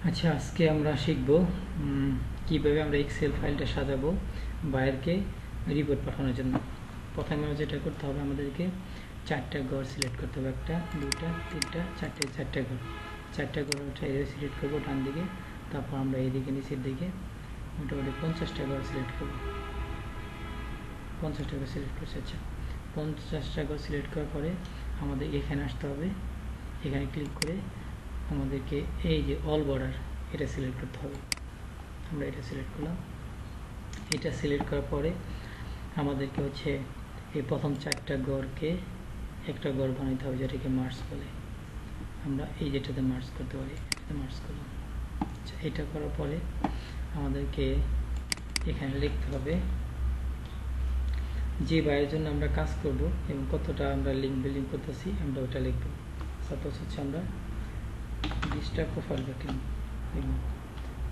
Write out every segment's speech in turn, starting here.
আচ্ছা, আজকে আমরা শিখব কিভাবে আমরা এক্সেল ফাইলটা সাজাবো বাইরকে রিপোর্ট পাঠানোর জন্য। প্রথমে যেটা করতে হবে, আমাদেরকে চারটা ঘর সিলেক্ট করতে হবে। একটা, দুইটা, তিনটা, চারটা ঘর। চারটা ঘর সিলেক্ট করবো ডান দিকে। তারপর আমরা এইদিকে নিচের দিকে মোটামুটি 50টা ঘর সিলেক্ট করবো। 50টা ঘর সিলেক্ট করছি। আচ্ছা, 50টা ঘর সিলেক্ট করার পরে আমাদের এখানে আসতে হবে। এখানে ক্লিক করে আমাদেরকে এই যে অল বর্ডার এটা সিলেক্ট করতে হবে। আমরা এটা সিলেক্ট করলাম। এটা সিলেক্ট করার পরে আমাদেরকে হচ্ছে এই প্রথম চারটা গড়কে একটা গড় বানাইতে হবে, যেটাকে মার্জ বলে। আমরা এই যেটাতে মার্জ করতে পারি, এটাতে মার্জ করলাম। আচ্ছা, এটা করার পরে আমাদেরকে এখানে লিখতে হবে যে বাইরের জন্য আমরা কাজ করব এবং কতটা আমরা লিঙ্ক বিল্ডিং করতেছি, আমরা ওটা লিখব। সাপোজ হচ্ছে আমরা 20টা প্রোফাইল ব্যাকলিং লিখব,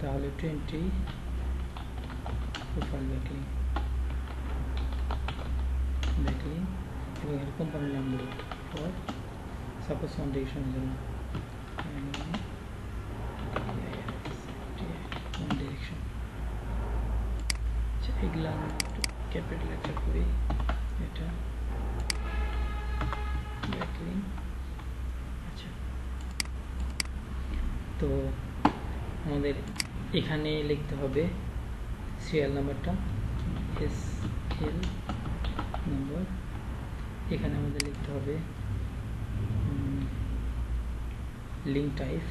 তাহলে 20 প্রোফাইল ব্যাকলিং এবং এর কোম্পানির নাম দেব ফর সাপোজ ফাউন্ডেশনের জন্য ডিরেকশন। আচ্ছা, এগুলা আমরা একটু ক্যাপিটাল লেটার করি। এটা ব্যাকলিং। আচ্ছা, তো আমাদের এখানে লিখতে হবে সিরিয়াল নাম্বারটা SL নম্বর। এখানে আমাদের লিখতে হবে লিঙ্ক টাইপ,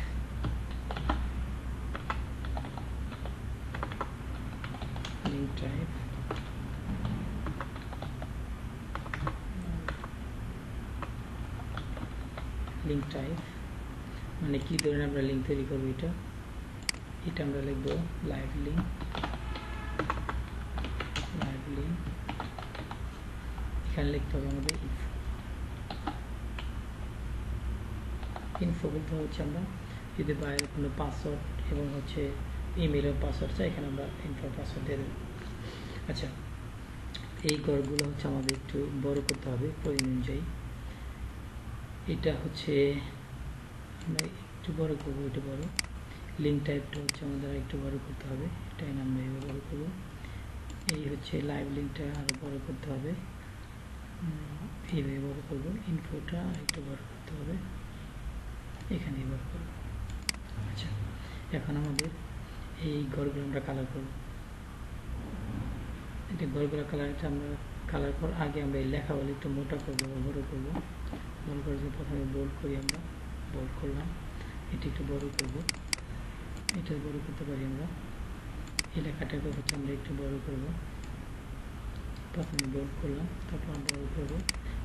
লিঙ্ক টাইপ মানে কি ধরনের আমরা লিঙ্ক তৈরি করবো। এটা আমরা লিখবো লাইভ লিঙ্ক। এখানে লিখতে হবে আমাদের ইনফো বলতে হচ্ছে আমরা যদি বাইরে কোনো পাসওয়ার্ড এবং হচ্ছে ইমেলের পাসওয়ার্ড চাই, এখানে আমরা ইনফো পাসওয়ার্ড দিয়ে দেবো। আচ্ছা, এই ঘরগুলো হচ্ছে আমাদের একটু বড় করতে হবে প্রয়োজন অনুযায়ী। এটা হচ্ছে আমরা একটু বড় করবো, এটা বড়। লিঙ্ক টাইপটা হচ্ছে আমাদের একটু বড় করতে হবে, এটাই আমরা এইভাবে বড় করবো। এই হচ্ছে লাইভ লিঙ্কটা আরও বড় করতে হবে, এইভাবে বড় করবো। ইনফোটা একটু বড় করতে হবে, এখানে বড় করবো। আচ্ছা, এখন আমাদের এই ঘরগুলো আমরা কালার করবো। এটা ঘরগুলো কালারটা আমরা কালার করার আগে আমরা এই লেখাগুলো একটু মোটা করবো, বড় করবো। বড় করার জন্য প্রথমে বোল্ড করি, আমরা বোল্ড করলাম। এটা একটু বড় করবো, এটা বড় করতে পারি আমরা। এই লেখাটাকে হচ্ছে আমরা একটু বড় করবো। প্রথমে বোল্ড করলাম, তারপর বড় করবো।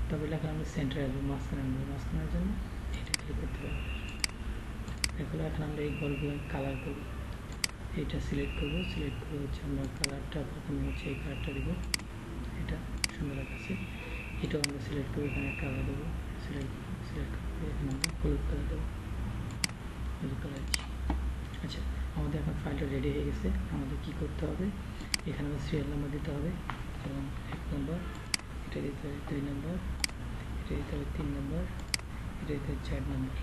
তারপর লেখা আমরা সেন্টারে আসবো, মাঝখানে আনবো। মাঝখানের জন্য এটা ক্লিক করতে পারবো। দেখো, এখন আমরা এই ঘরগুলো কালার করবো। এটা সিলেক্ট করবো। সিলেক্ট করে হচ্ছে আমরা কালারটা প্রথমে হচ্ছে এই কালারটা দেবো। এটা সুন্দর আছে, এটাও আমরা সিলেক্ট করে এখানে কালার দেবো। সিলেক্ট করে এখানে আমরা হলুদ কালার দেবো, হলুদ কালার দিচ্ছি। আচ্ছা, আমাদের এখন ফাইলটা রেডি হয়ে গেছে। আমাদের কি করতে হবে, এখানে আমরা সিরিয়াল নাম্বার দিতে হবে এবং 1 নম্বর, এটা দিতে হবে 2 নম্বর, এটা দিতে হবে 3 নম্বর, এটা দিতে হবে 4 নম্বর।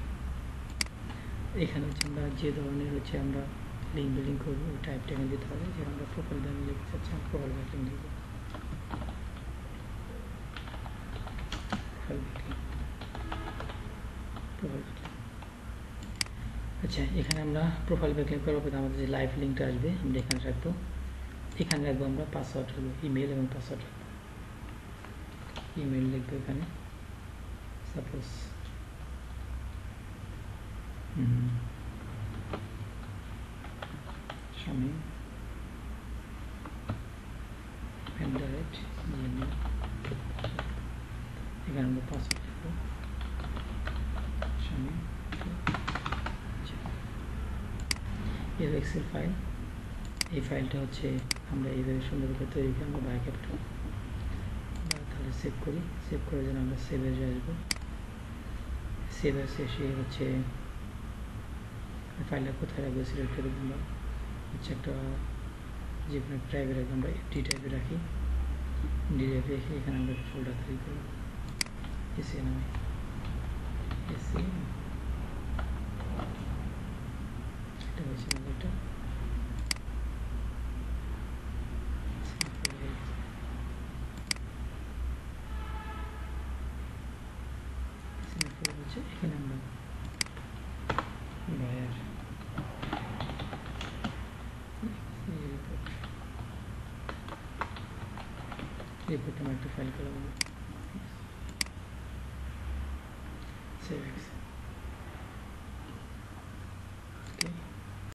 এখানে হচ্ছে আমরা যে ধরনের হচ্ছে আমরা লিঙ্ক বিল্ডিং করবো ওই টাইপটা এখানে দিতে হবে। যেমন আমরা প্রোফাইল ব্যাকলিং লিখতে চাচ্ছি, আমরা প্রোফাইল ব্যাকলিং লিখবো। আচ্ছা, এখানে আমরা প্রোফাইল ব্যাকলিং করার পর আমাদের যে লাইভ লিঙ্কটা আসবে আমরা এখানে রাখবো। এখানে রাখবো আমরা পাসওয়ার্ড, হলো ইমেল এবং পাসওয়ার্ড রাখবো। ইমেল লিখবো এখানে, সাপোজ শামীম @gmail। এখানে আমরা পাসওয়ার্ড লিখবো শামীম। এর এক্সেল ফাইল, এই ফাইলটা হচ্ছে আমরা এইভাবে সুন্দর করে তৈরি করে আমরা বাইরে পাঠাবো। তাহলে সেভ করি। সেভ করার জন্য আমরা সেভ এসে আসবো। সেভ এসে হচ্ছে ফাইলটা কোথায় রাখবো সিলেক্ট করে আমরা হচ্ছে একটা যে কোনো টাইপে রাখবো। আমরা ডি টাইপে রাখি। ডি টাইপে রেখে এখানে আমরা ফোল্ডার তৈরি করবো এসি নামে। এটা হচ্ছে রিপোর্ট নামে একটা ফাইল করা হবে। সেভ